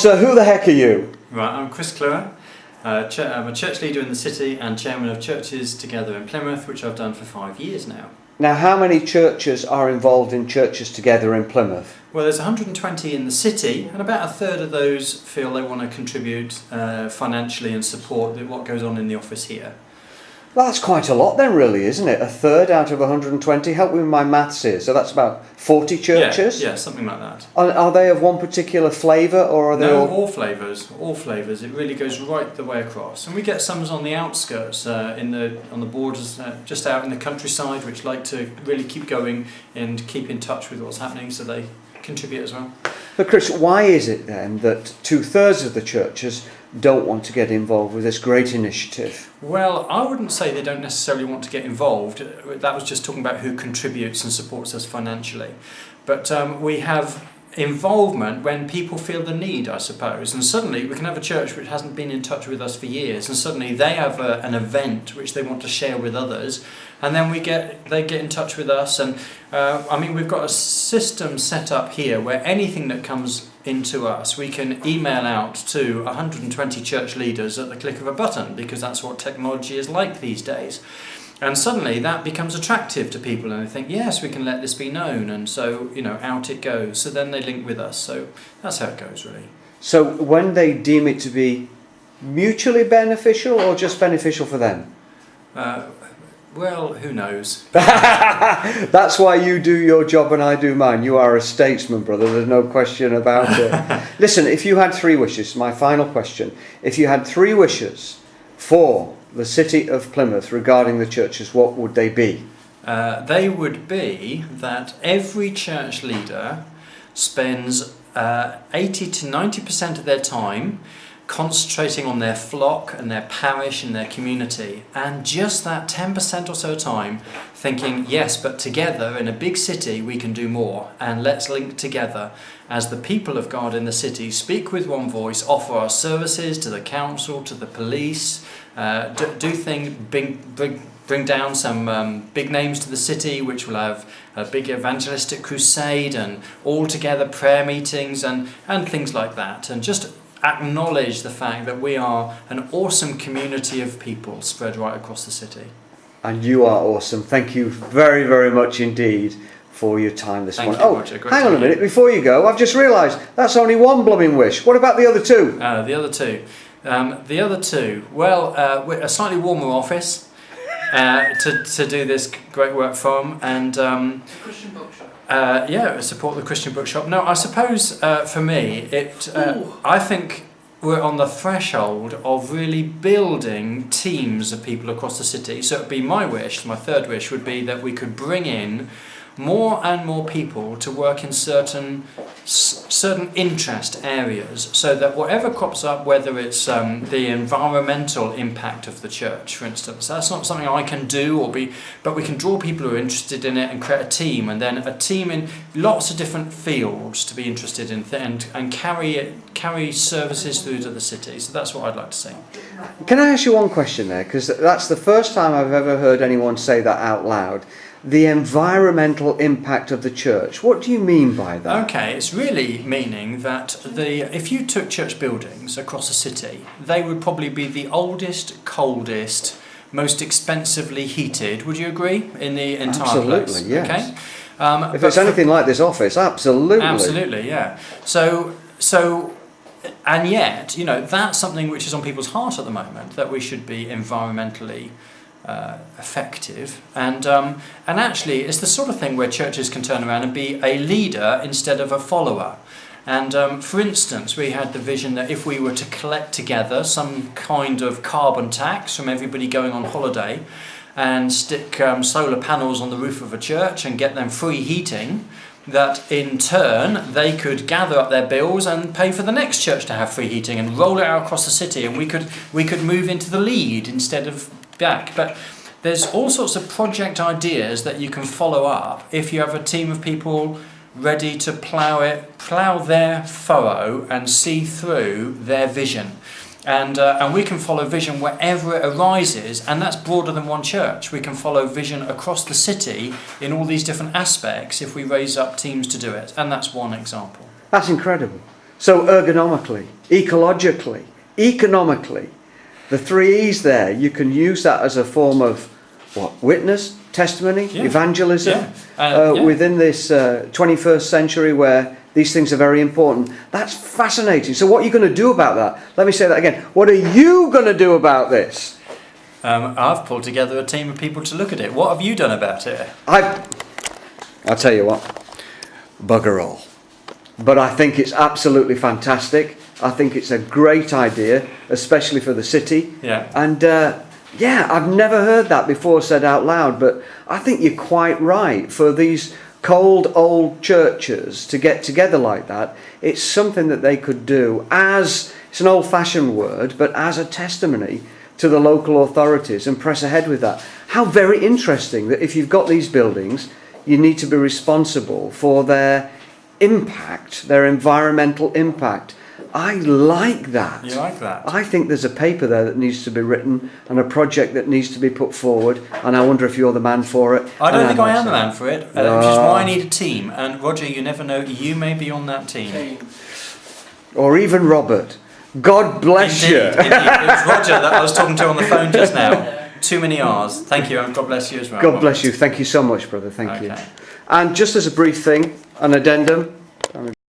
sir, who the heck are you? Right, I'm Chris Cluer. I'm a church leader in the city and chairman of Churches Together in Plymouth, which I've done for 5 years now. Now, how many churches are involved in Churches Together in Plymouth? Well, there's 120 in the city, and about a third of those feel they want to contribute financially and support what goes on in the office here. Well, that's quite a lot then, really, isn't it? A third out of 120. Help me with my maths here. So that's about 40 churches? Yeah, something like that. Are they of one particular flavour, or are they all flavours. All flavours. It really goes right the way across. And we get some on the outskirts, on the borders, just out in the countryside, which like to really keep going and keep in touch with what's happening, so they contribute as well. But Chris, why is it then that 2/3 of the churches don't want to get involved with this great initiative? Well, I wouldn't say they don't necessarily want to get involved. That was just talking about who contributes and supports us financially. But we have involvement when people feel the need, I suppose. And suddenly we can have a church which hasn't been in touch with us for years, and suddenly they have an event which they want to share with others, and then they get in touch with us. And we've got a system set up here where anything that comes into us, we can email out to 120 church leaders at the click of a button, because that's what technology is like these days. And suddenly that becomes attractive to people, and they think, yes, we can let this be known, and so, out it goes. So then they link with us. So that's how it goes, really. So when they deem it to be mutually beneficial or just beneficial for them? Well, who knows? That's why you do your job and I do mine. You are a statesman, brother. There's no question about it. Listen, if you had 3 wishes, my final question, if you had 3 wishes for the city of Plymouth regarding the churches, what would they be? They would be that every church leader spends 80 to 90% of their time concentrating on their flock and their parish and their community, and just that 10% or so time thinking, yes, but together in a big city we can do more, and let's link together as the people of God in the city, speak with one voice, offer our services to the council, to the police, bring down some big names to the city, which will have a big evangelistic crusade and all together prayer meetings and things like that, and just acknowledge the fact that we are an awesome community of people spread right across the city. And you are awesome. Thank you very, very much indeed for your time this morning. Hang on a minute, before you go, I've just realised that's only one blooming wish. What about the other 2? The other two, well, a slightly warmer office to do this great work from, and Christian bookshop. Support the Christian bookshop. No, I suppose for me, I think we're on the threshold of really building teams of people across the city. So it would be my 3rd wish would be that we could bring in more and more people to work in certain interest areas, so that whatever crops up, whether it's the environmental impact of the church, for instance, that's not something I can do but we can draw people who are interested in it and create a team, and then a team in lots of different fields to be interested in and carry services through to the city. So that's what I'd like to see. Can I ask you one question there? Because that's the first time I've ever heard anyone say that out loud. The environmental impact of the church. What do you mean by that? Okay, it's really meaning that if you took church buildings across the city, they would probably be the oldest, coldest, most expensively heated. Would you agree? In the entire place. Absolutely, yes. Okay. If it's anything like this office, absolutely. Absolutely, yeah. So, and yet, that's something which is on people's heart at the moment, that we should be environmentally effective, and actually it's the sort of thing where churches can turn around and be a leader instead of a follower. And for instance, we had the vision that if we were to collect together some kind of carbon tax from everybody going on holiday and stick solar panels on the roof of a church and get them free heating, that in turn they could gather up their bills and pay for the next church to have free heating and roll it out across the city, and we could move into the lead instead of back. But there's all sorts of project ideas that you can follow up if you have a team of people ready to plough their furrow and see through their vision. And we can follow vision wherever it arises, and that's broader than one church. We can follow vision across the city in all these different aspects if we raise up teams to do it, and that's one example. That's incredible. So ergonomically, ecologically, economically, the 3 E's there, you can use that as a form of witness, testimony, evangelism within this 21st century where these things are very important. That's fascinating. So what are you going to do about that? Let me say that again. What are you going to do about this? I've pulled together a team of people to look at it. What have you done about it? I'll tell you what, bugger all. But I think it's absolutely fantastic. I think it's a great idea, especially for the city. Yeah. And I've never heard that before said out loud, but I think you're quite right. For these cold old churches to get together like that, it's something that they could do as, it's an old-fashioned word, but as a testimony to the local authorities and press ahead with that. How very interesting that if you've got these buildings, you need to be responsible for their impact, their environmental impact. I like that. You like that? I think there's a paper there that needs to be written and a project that needs to be put forward, and I wonder if you're the man for it. I don't think I am the man for it, which is why I need a team. And Roger, you never know, you may be on that team. Or even Robert. God bless you. Indeed. It was Roger that I was talking to on the phone just now. Too many R's. Thank you, and God bless you as well. God bless you. Thank you so much, brother. Thank you. And just as a brief thing, an addendum,